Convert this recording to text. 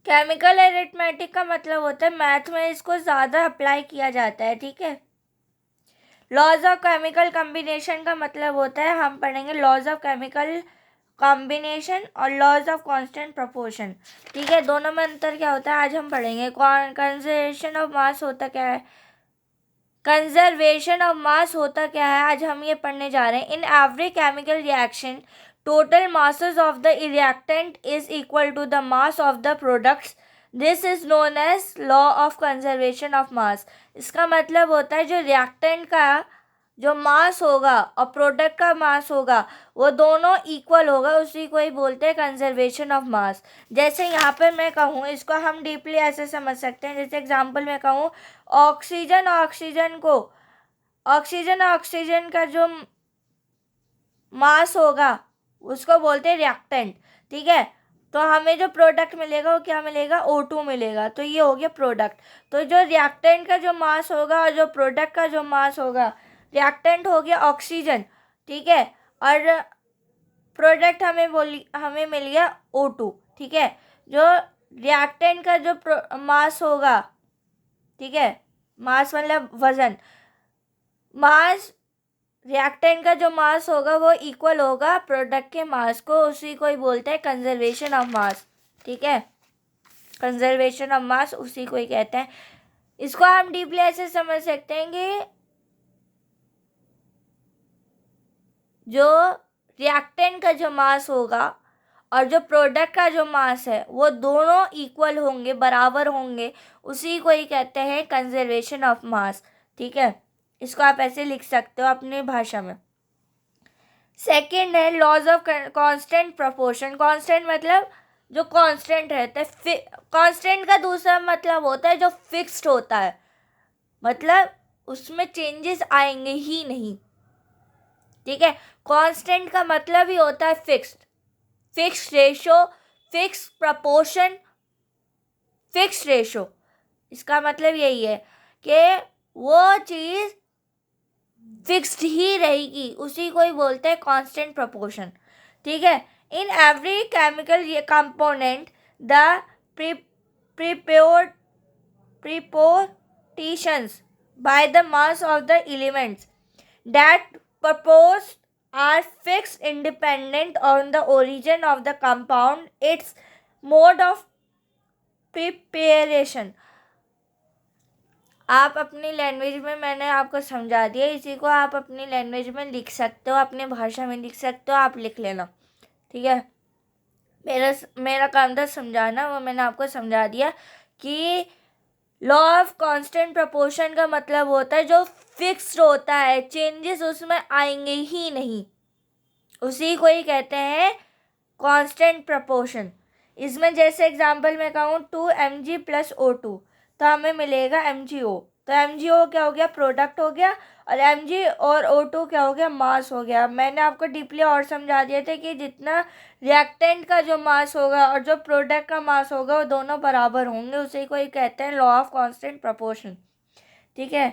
Chemical arithmetic का मतलब होता है मैथ में इसको ज़्यादा अप्लाई किया जाता है, ठीक है। लॉज ऑफ केमिकल कॉम्बिनेशन का मतलब होता है, हम पढ़ेंगे लॉज ऑफ केमिकल कॉम्बिनेशन और लॉज ऑफ कांस्टेंट प्रोपोर्शन, ठीक है। दोनों में अंतर क्या होता है आज हम पढ़ेंगे। कंजर्वेशन ऑफ मास होता क्या है, कंजर्वेशन ऑफ मास होता क्या है आज हम ये पढ़ने जा रहे हैं। In every chemical reaction total masses of the reactant is equal to the mass of the products. This is known as law of conservation of mass. इसका मतलब होता है जो रिएक्टेंट का जो मास होगा और प्रोडक्ट का मास होगा वो दोनों इक्वल होगा, उसी को ही बोलते हैं कंजर्वेशन ऑफ मास। जैसे यहाँ पर मैं कहूँ, इसको हम डीपली ऐसे समझ सकते हैं, जैसे एग्जांपल मैं कहूँ ऑक्सीजन ऑक्सीजन का जो मास होगा उसको बोलते हैं रिएक्टेंट, ठीक है। तो हमें जो प्रोडक्ट मिलेगा वो क्या मिलेगा, O2 मिलेगा। तो ये हो गया प्रोडक्ट। तो जो रिएक्टेंट का जो मास होगा और जो प्रोडक्ट का जो मास होगा, रिएक्टेंट हो गया ऑक्सीजन, ठीक है, और प्रोडक्ट हमें मिल गया O2, ठीक है। जो रिएक्टेंट का जो मास होगा, ठीक है, मास मतलब वजन, मास रिएक्टेंट का जो मास होगा वो इक्वल होगा प्रोडक्ट के मास को, उसी को ही बोलते हैं कंजर्वेशन ऑफ मास, ठीक है। कंजर्वेशन ऑफ मास उसी को ही कहते हैं। इसको हम डीपली ऐसे समझ सकते हैं कि जो रिएक्टेंट का जो मास होगा और जो प्रोडक्ट का जो मास है वो दोनों इक्वल होंगे, बराबर होंगे, उसी को ही कहते हैं कंजर्वेशन ऑफ मास, ठीक है। इसको आप ऐसे लिख सकते हो अपनी भाषा में। सेकेंड है laws of constant proportion. Constant मतलब जो कांस्टेंट रहता है। कांस्टेंट का दूसरा मतलब होता है जो फिक्स्ड होता है, मतलब उसमें चेंजेस आएंगे ही नहीं, ठीक है। कांस्टेंट का मतलब ही होता है fixed, fixed ratio, fixed proportion, fixed ratio. इसका मतलब यही है कि वो चीज़ फिक्स्ड ही रहेगी, उसी को ही बोलते हैं कांस्टेंट प्रोपोर्शन, ठीक है। In every chemical component the proportions by the mass of the elements that proposed are fixed independent on the origin of the compound, its mode of preparation। आप अपनी लैंग्वेज में मैंने आपको समझा दिया, इसी को आप अपनी लैंग्वेज में लिख सकते हो, अपनी भाषा में लिख सकते हो, आप लिख लेना, ठीक है। मेरा काम था समझाना, वो मैंने आपको समझा दिया कि लॉ ऑफ कांस्टेंट प्रोपोर्शन का मतलब होता है जो फिक्स्ड होता है, चेंजेस उसमें आएंगे ही नहीं, उसी को ही कहते हैं कांस्टेंट प्रोपोर्शन। इसमें जैसे एग्जांपल मैं कहूँ 2mg + O2 तो हमें मिलेगा MgO। तो MgO क्या हो गया, प्रोडक्ट हो गया, और Mg और O2 क्या हो गया, मास हो गया। मैंने आपको डीपली और समझा दिया था कि जितना रिएक्टेंट का जो मास होगा और जो प्रोडक्ट का मास होगा वो दोनों बराबर होंगे, उसी को ही कहते हैं लॉ ऑफ कांस्टेंट प्रोपोर्शन, ठीक है।